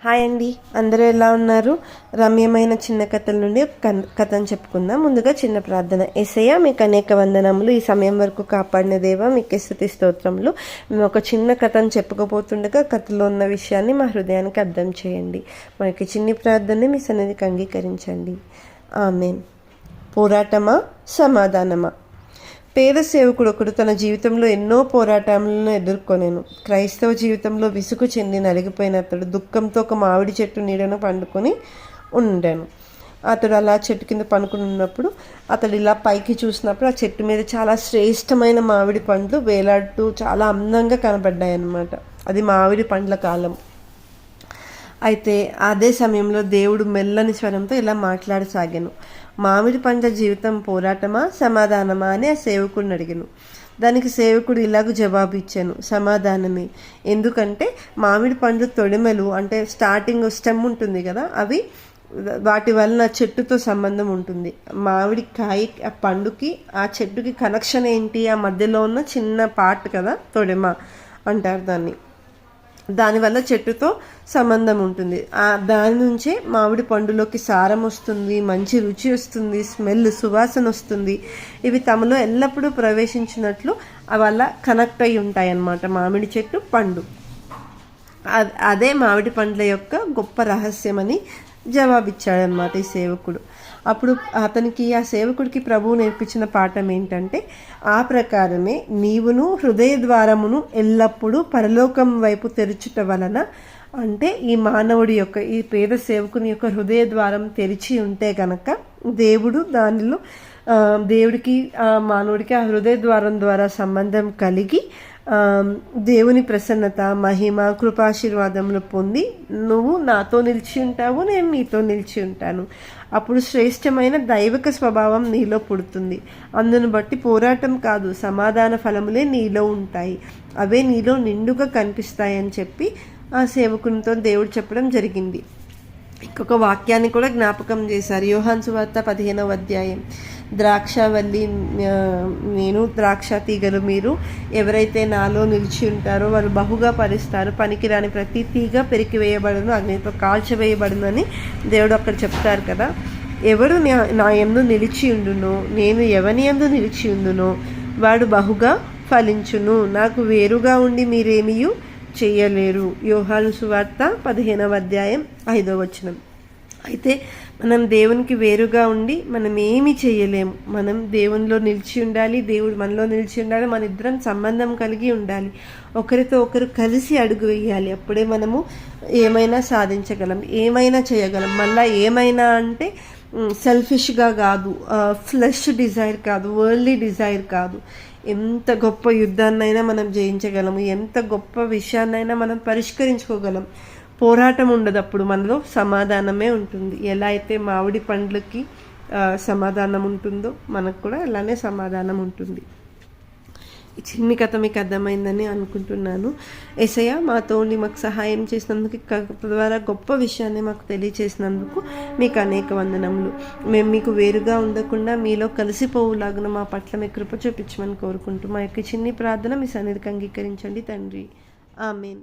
Hi అండి, అందరూ ఎలా ఉన్నారు? రమ్యమైన చిన్న కథల నుండి కథను చెప్పుకుందాం. ముందుగా చిన్న ప్రార్థన. యేసయ్య, మీకు అనేక వందనములు. ఈ సమయం వరకు కాపాడిన దేవ, మీకే స్తుతి స్తోత్రములు. మేము ఒక చిన్న కథను చెప్పుకోబోతుండగా కథలో ఉన్న విషయాన్ని మా హృదయానికి అర్థం చేయండి. మనకి చిన్ని ప్రార్థనని మీ సన్నిధికి అంగీకరించండి. ఆమేన్. పోరాటమా సమాధానమా? పేద సేవకుడు ఒకడు తన జీవితంలో ఎన్నో పోరాటాలను ఎదుర్కొనేను. క్రైస్తవ జీవితంలో విసుగు చెంది నలిగిపోయిన అతడు దుఃఖంతో ఒక మామిడి చెట్టు నీడను పండుకొని ఉండాను. అతడు అలా చెట్టు కింద పండుకుని ఉన్నప్పుడు అతడు ఇలా పైకి చూసినప్పుడు ఆ చెట్టు మీద చాలా శ్రేష్టమైన మామిడి పండ్లు వేలాడుతూ చాలా అందంగా కనబడ్డాయి అన్నమాట. అది మామిడి పండ్ల కాలం. అయితే అదే సమయంలో దేవుడు మెల్లని స్వరంతో ఇలా మాట్లాడసాగాను. మామిడి పండ్ల జీవితం పోరాటమా సమాధానమా అని ఆ సేవకుడిని అడిగాను. దానికి సేవకుడు ఇలాగ జవాబు ఇచ్చాను, సమాధానమే. ఎందుకంటే మామిడి పండ్లు తొడిమెలు అంటే స్టార్టింగ్ స్టెమ్ ఉంటుంది కదా, అవి వాటి వలన చెట్టుతో సంబంధం ఉంటుంది. మామిడి కాయ ఆ పండుకి ఆ చెట్టుకి కనెక్షన్ ఏంటి? ఆ మధ్యలో ఉన్న చిన్న పార్ట్ కదా, తొడిమ అంటారు దాన్ని. దానివల్ల చెట్టుతో సంబంధం ఉంటుంది. దాని నుంచే మామిడి పండులోకి సారం వస్తుంది, మంచి రుచి వస్తుంది, స్మెల్ సువాసన వస్తుంది. ఇవి తమలో ఎల్లప్పుడూ ప్రవేశించినట్లు అవల్ల కనెక్ట్ అయి ఉంటాయి అన్నమాట. మామిడి చెట్టు పండు అదే మామిడి పండ్ల యొక్క గొప్ప రహస్యమని జవాబిచ్చాడనమాట ఈ సేవకుడు. అప్పుడు ఆ సేవకుడికి ప్రభువు నేర్పించిన పాఠం ఏంటంటే, ఆ ప్రకారమే నీవును హృదయ ద్వారమును ఎల్లప్పుడూ పరలోకం వైపు తెరుచుట వలన, అంటే ఈ మానవుడి యొక్క ఈ పేద సేవకుని యొక్క హృదయ ద్వారం తెరిచి ఉంటే గనక దేవుడు దానిలో దేవుడికి మానవుడికి ఆ హృదయ ద్వారం ద్వారా సంబంధం కలిగి దేవుని ప్రసన్నత, మహిమ, కృపాశీర్వాదములు పొంది నువ్వు నాతో నిలిచి ఉంటావు, నేను నీతో నిలిచి ఉంటాను. అప్పుడు శ్రేష్టమైన దైవిక స్వభావం నీలో పుడుతుంది. అందును బట్టి పోరాటం కాదు, సమాధాన ఫలములే నీలో ఉంటాయి. అవే నీలో నిండుగా కనిపిస్తాయని చెప్పి ఆ సేవకునితో దేవుడు చెప్పడం జరిగింది. ఇంకొక వాక్యాన్ని కూడా జ్ఞాపకం చేశారు. యోహాను సువార్త 15వ అధ్యాయం. ద్రాక్షవల్లి నేను, ద్రాక్ష తీగలు మీరు. ఎవరైతే నాలో నిలిచి ఉంటారో వారు బహుగా ఫలిస్తారు. పనికిరాని ప్రతి తీగ పెరికివేయబడును, అగ్నితో కాల్చివేయబడును అని దేవుడు అక్కడ చెప్తారు కదా. ఎవడు నా యందు నిలిచి ఉండునో, నేను ఎవని యందు నిలిచి ఉండునో వాడు బహుగా ఫలించును. నాకు వేరుగా ఉండి మీరేమీ చెయ్యలేరు. యోహాను సువార్త 15వ అధ్యాయం 5వ వచనం. అయితే మనం దేవునికి వేరుగా ఉండి మనం ఏమి చేయలేము. మనం దేవునిలో నిలిచి ఉండాలి, దేవుడు మనలో నిలిచి ఉండాలి. మన ఇద్దరం సంబంధం కలిగి ఉండాలి, ఒకరితో ఒకరు కలిసి అడుగు వేయాలి. అప్పుడే మనము ఏమైనా సాధించగలం, ఏమైనా చేయగలం. మళ్ళీ ఏమైనా అంటే సెల్ఫిష్గా కాదు, ఫ్లెష్ డిజైర్ కాదు, వరల్డ్లీ డిజైర్ కాదు. ఎంత గొప్ప యుద్ధాన్నైనా మనం జయించగలము, ఎంత గొప్ప విషయాన్నైనా మనం పరిష్కరించుకోగలం. పోరాటం ఉండదు, అప్పుడు మనలో సమాధానమే ఉంటుంది. ఎలా అయితే మామిడి పండ్లకి సమాధానం ఉంటుందో మనకు కూడా అలానే సమాధానం ఉంటుంది. ఈ చిన్ని కథ మీకు అర్థమైందని అనుకుంటున్నాను. యేసయ్య మాతో ఉండి మాకు సహాయం చేసినందుకు, కథ ద్వారా గొప్ప విషయాన్ని మాకు తెలియచేసినందుకు మీకు అనేక వందనములు. మేము మీకు వేరుగా ఉండకుండా మీలో కలిసిపోవులాగున మా పట్ల మీ కృప చూపించమని కోరుకుంటూ మా యొక్క చిన్ని ప్రార్థన మీ సన్నిధికి అంగీకరించండి తండ్రి. ఆమేన్.